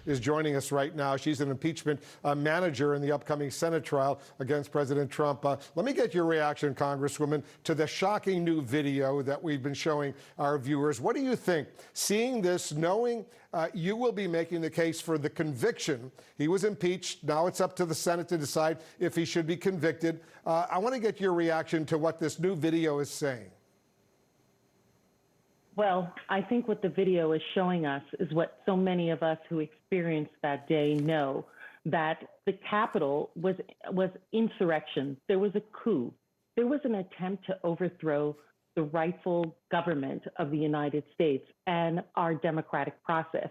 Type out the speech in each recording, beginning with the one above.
is joining us right now. She's an impeachment manager in the upcoming Senate trial against President Trump. Let me get your reaction, Congresswoman, to the shocking new video that we've been showing our viewers. What do you think? Seeing this, knowing you will be making the case for the conviction. He was impeached. Now it's up to the Senate to decide if he should be convicted. I want to get your reaction to what this new video is saying. Well, I think what the video is showing us is what so many of us who experienced that day know, that the Capitol was insurrection. There was a coup. There was an attempt to overthrow the rightful government of the United States and our democratic process.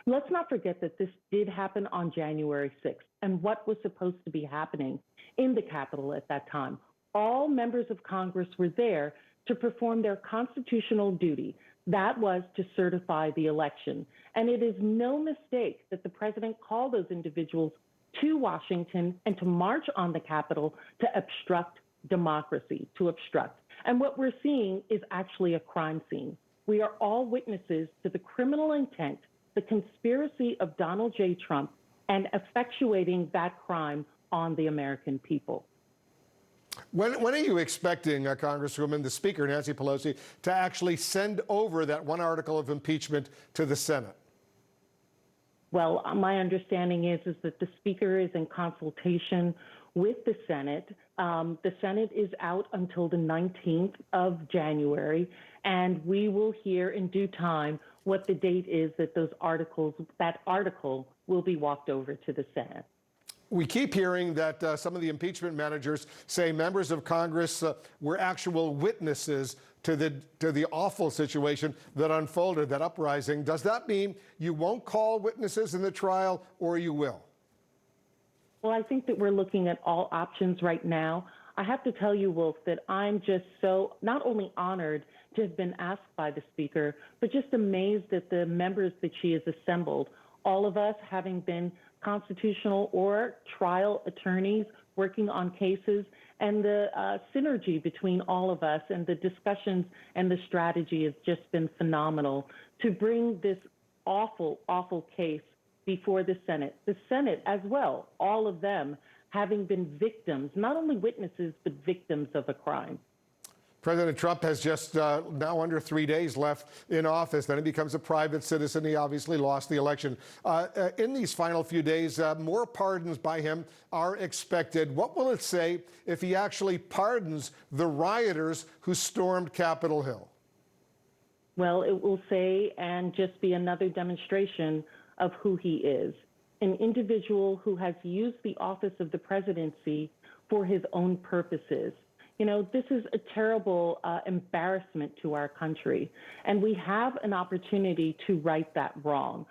Let's not forget that this did happen on January 6th, and what was supposed to be happening in the Capitol at that time. All members of Congress were there to perform their constitutional duty. That was to certify the election. And it is no mistake that the president called those individuals to Washington and to march on the Capitol to obstruct democracy, to obstruct. And what we're seeing is actually a crime scene. We are all witnesses to the criminal intent, the conspiracy of Donald J. Trump, and effectuating that crime on the American people. When are you expecting, Congresswoman, the Speaker, Nancy Pelosi, to actually send over that one article of impeachment to the Senate? Well, my understanding is that the Speaker is in consultation with the Senate. The Senate is out until the 19th of January, and we will hear in due time what the date is that that article will be walked over to the Senate. We keep hearing that some of the impeachment managers say members of Congress were actual witnesses to the awful situation that unfolded, that uprising. Does that mean you won't call witnesses in the trial, or you will? Well, I think that we're looking at all options right now. I have to tell you, Wolf, that I'm just so not only honored to have been asked by the Speaker, but just amazed at the members that she has assembled. All of us having been constitutional or trial attorneys working on cases, and the synergy between all of us and the discussions and the strategy has just been phenomenal to bring this awful, awful case before the Senate. The Senate as well, all of them having been victims, not only witnesses, but victims of a crime. President Trump has just now under 3 days left in office. Then he becomes a private citizen. He obviously lost the election. In these final few days, more pardons by him are expected. What will it say if he actually pardons the rioters who stormed Capitol Hill? Well, it will say and just be another demonstration of who he is, an individual who has used the office of the presidency for his own purposes. You know, this is a terrible embarrassment to our country, and we have an opportunity to right that wrong.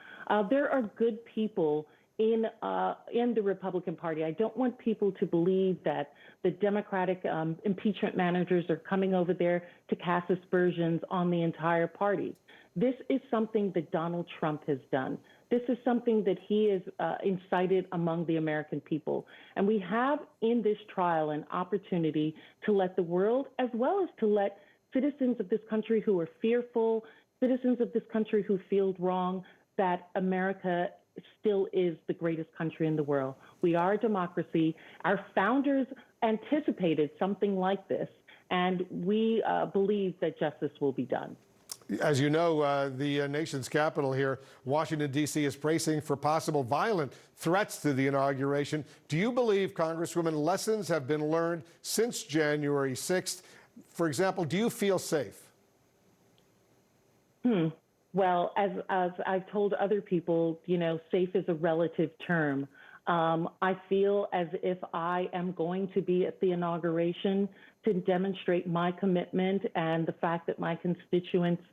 There are good people in the Republican Party. I don't want people to believe that the Democratic impeachment managers are coming over there to cast aspersions on the entire party. This is something that Donald Trump has done. This is something that he has incited among the American people. And we have in this trial an opportunity to let the world, as well as to let citizens of this country who are fearful, citizens of this country who feel wrong, that America still is the greatest country in the world. We are a democracy. Our founders anticipated something like this, and we believe that justice will be done. As you know, the nation's capital here, Washington, D.C., is bracing for possible violent threats to the inauguration. Do you believe, Congresswoman, lessons have been learned since January 6th? For example, do you feel safe? Well, as I've told other people, you know, safe is a relative term. I feel as if I am going to be at the inauguration to demonstrate my commitment and the fact that my constituents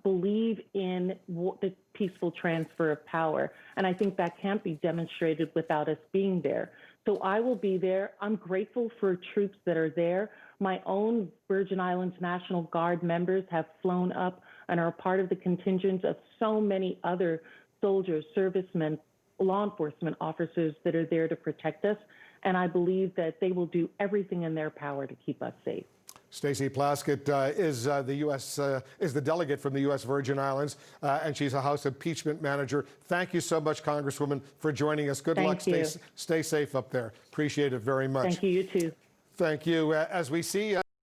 believe in the peaceful transfer of power. And I think that can't be demonstrated without us being there. So I will be there. I'm grateful for troops that are there. My own Virgin Islands National Guard members have flown up and are part of the contingent of so many other soldiers, servicemen, law enforcement officers that are there to protect us. And I believe that they will do everything in their power to keep us safe. Stacey Plaskett is the delegate from the U.S. Virgin Islands, and she's a House impeachment manager. Thank you so much, Congresswoman, for joining us. Good luck. Thank you. Stay safe up there. Appreciate it very much. Thank you. You too. Thank you. As we see.